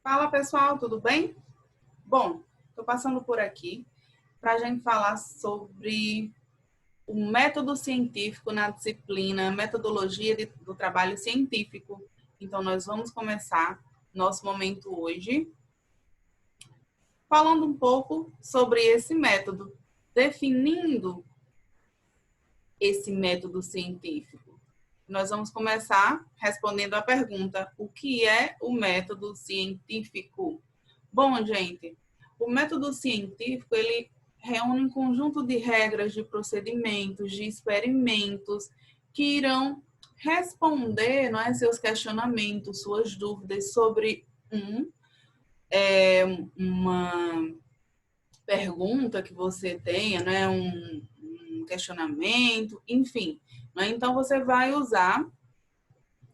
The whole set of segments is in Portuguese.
Fala pessoal, tudo bem? Bom, estou passando por aqui para a gente falar sobre o método científico na disciplina Metodologia do Trabalho Científico. Então, nós vamos começar nosso momento hoje falando um pouco sobre esse método, definindo esse método científico. Nós vamos começar respondendo a pergunta: o que é o método científico? Bom, gente, o método científico, ele reúne um conjunto de regras, de procedimentos, de experimentos que irão responder, não é, seus questionamentos, suas dúvidas sobre uma pergunta que você tenha, né, um questionamento, enfim. Né? Então, você vai usar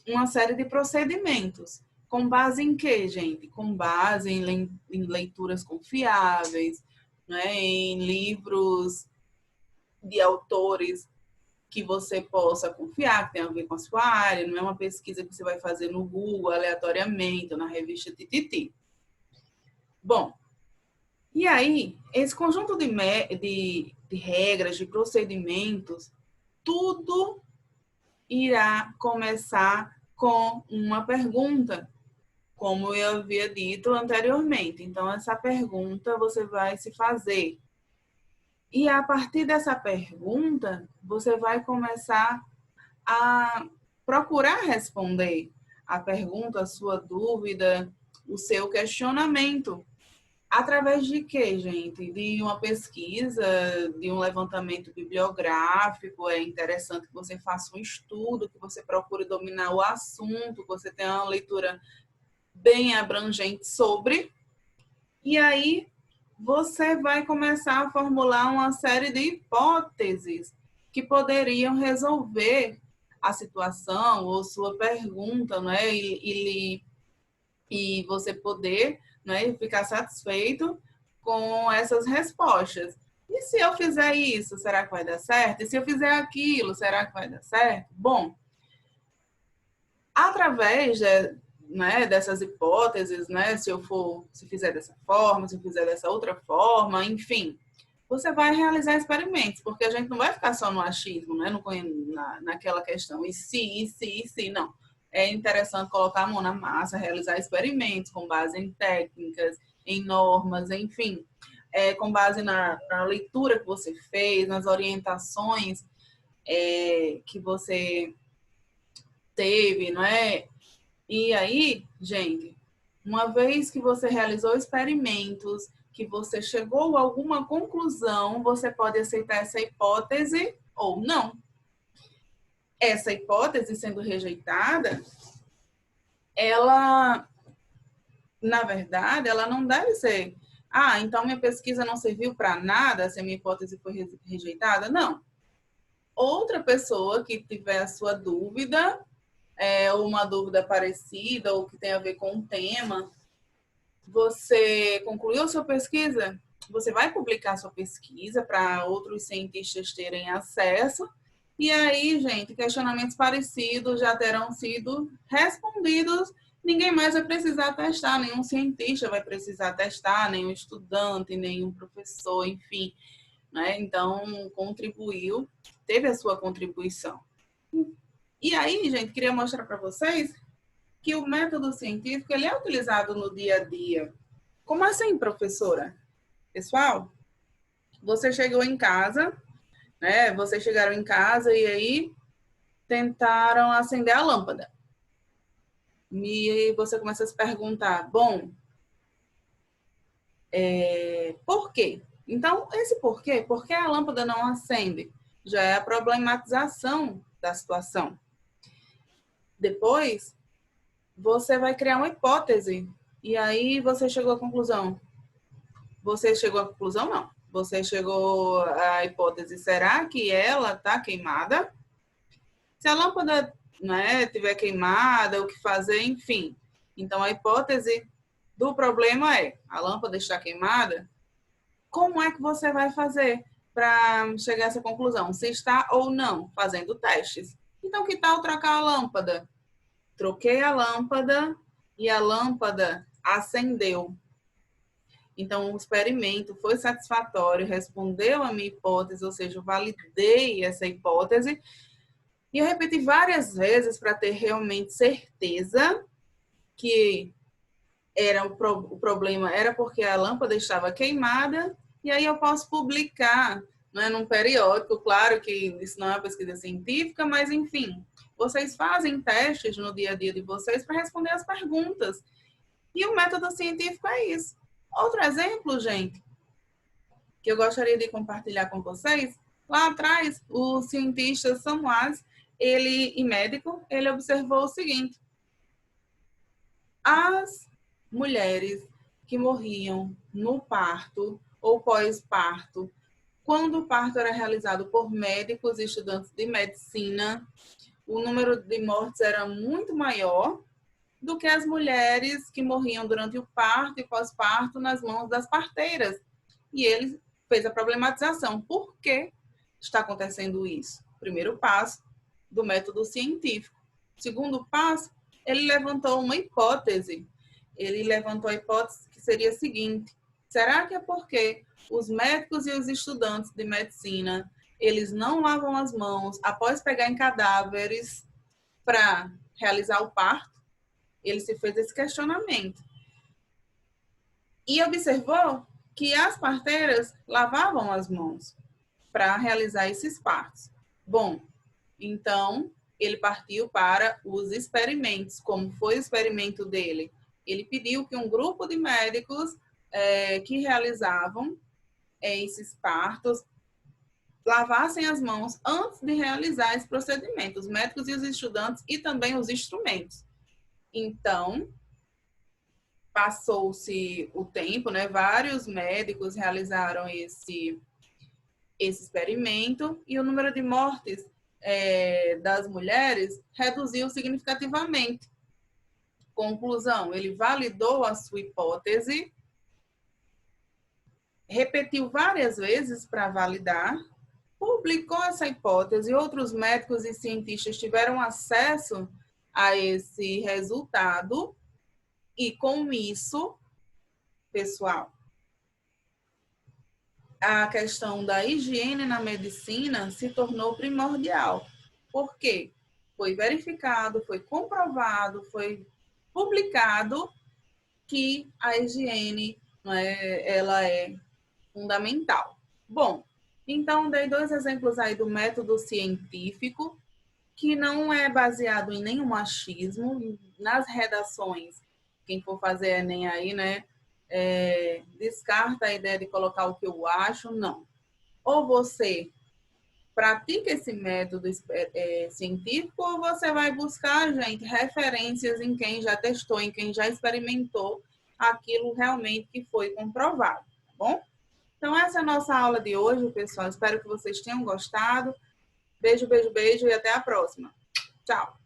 uma série de procedimentos. Com base em quê, gente? Com base em leituras confiáveis, né? Em livros de autores que você possa confiar, que tem a ver com a sua área, não é uma pesquisa que você vai fazer no Google aleatoriamente, ou na revista Tititi. Bom, e aí, esse conjunto de regras, de procedimentos, tudo irá começar com uma pergunta, como eu havia dito anteriormente. Então, essa pergunta você vai se fazer. E a partir dessa pergunta, você vai começar a procurar responder a pergunta, a sua dúvida, o seu questionamento. Através de quê, gente? De uma pesquisa, de um levantamento bibliográfico. É interessante que você faça um estudo, que você procure dominar o assunto, que você tenha uma leitura bem abrangente sobre. E aí você vai começar a formular uma série de hipóteses que poderiam resolver a situação ou sua pergunta, né? E você poder, né, ficar satisfeito com essas respostas. E se eu fizer isso, será que vai dar certo? E se eu fizer aquilo, será que vai dar certo? Bom, através né, dessas hipóteses, né, se fizer dessa forma, se fizer dessa outra forma, enfim, você vai realizar experimentos, porque a gente não vai ficar só no achismo, né, naquela questão, e se, não. É interessante colocar a mão na massa, realizar experimentos com base em técnicas, em normas, enfim, com base na leitura que você fez, nas orientações que você teve, não é? E aí, gente, uma vez que você realizou experimentos, que você chegou a alguma conclusão, você pode aceitar essa hipótese ou não. Essa hipótese sendo rejeitada, ela, na verdade, ela não deve ser: ah, então minha pesquisa não serviu para nada se a minha hipótese foi rejeitada. Não. Outra pessoa que tiver a sua dúvida, ou uma dúvida parecida, ou que tem a ver com o tema, você concluiu a sua pesquisa, você vai publicar a sua pesquisa para outros cientistas terem acesso. E aí, gente, questionamentos parecidos já terão sido respondidos. Ninguém mais vai precisar testar, nenhum cientista vai precisar testar, nenhum estudante, nenhum professor, enfim. Né? Então, contribuiu, teve a sua contribuição. E aí, gente, queria mostrar para vocês que o método científico ele é utilizado no dia a dia. Como assim, professora? Pessoal, você chegou em casa, né? Vocês chegaram em casa e aí tentaram acender a lâmpada. E aí você começa a se perguntar, bom, por quê? Então, esse porquê, por que a lâmpada não acende? Já é a problematização da situação. Depois, você vai criar uma hipótese. E aí você chegou à conclusão. Você chegou à conclusão, não. Você chegou à hipótese, será que ela está queimada? Se a lâmpada, né, tiver queimada, o que fazer, enfim. Então, a hipótese do problema é: a lâmpada está queimada? Como é que você vai fazer para chegar a essa conclusão? Se está ou não? Fazendo testes. Então, que tal trocar a lâmpada? Troquei a lâmpada e a lâmpada ascendeu. Então, o experimento foi satisfatório, respondeu a minha hipótese, ou seja, eu validei essa hipótese. E eu repeti várias vezes para ter realmente certeza que o problema era porque a lâmpada estava queimada, e aí eu posso publicar, né, num periódico. Claro que isso não é uma pesquisa científica, mas enfim, vocês fazem testes no dia a dia de vocês para responder as perguntas. E o método científico é isso. Outro exemplo, gente, que eu gostaria de compartilhar com vocês, lá atrás, o cientista Samuels, e médico, ele observou o seguinte: as mulheres que morriam no parto ou pós-parto, quando o parto era realizado por médicos e estudantes de medicina, o número de mortes era muito maior do que as mulheres que morriam durante o parto e pós-parto nas mãos das parteiras. E ele fez a problematização. Por que está acontecendo isso? Primeiro passo do método científico. Segundo passo, ele levantou uma hipótese. Ele levantou a hipótese que seria a seguinte: será que é porque os médicos e os estudantes de medicina, eles não lavam as mãos após pegar em cadáveres para realizar o parto? Ele se fez esse questionamento. E observou que as parteiras lavavam as mãos para realizar esses partos. Bom, então ele partiu para os experimentos. Como foi o experimento dele? Ele pediu que um grupo de médicos que realizavam esses partos lavassem as mãos antes de realizar esse procedimento, os médicos e os estudantes e também os instrumentos. Então, passou-se o tempo, né? Vários médicos realizaram esse experimento e o número de mortes das mulheres reduziu significativamente. Conclusão: ele validou a sua hipótese, repetiu várias vezes para validar, publicou essa hipótese, outros médicos e cientistas tiveram acesso a esse resultado. E com isso, pessoal, a questão da higiene na medicina se tornou primordial. Por quê? Foi verificado, foi comprovado, foi publicado que a higiene, ela é fundamental. Bom, então dei 2 exemplos aí do método científico, que não é baseado em nenhum machismo. Nas redações, quem for fazer Enem aí, né, descarta a ideia de colocar o que eu acho, não. Ou você pratica esse método científico, ou você vai buscar, gente, referências em quem já testou, em quem já experimentou aquilo realmente que foi comprovado, tá bom? Então, essa é a nossa aula de hoje, pessoal. Espero que vocês tenham gostado. Beijo, beijo, beijo e até a próxima. Tchau!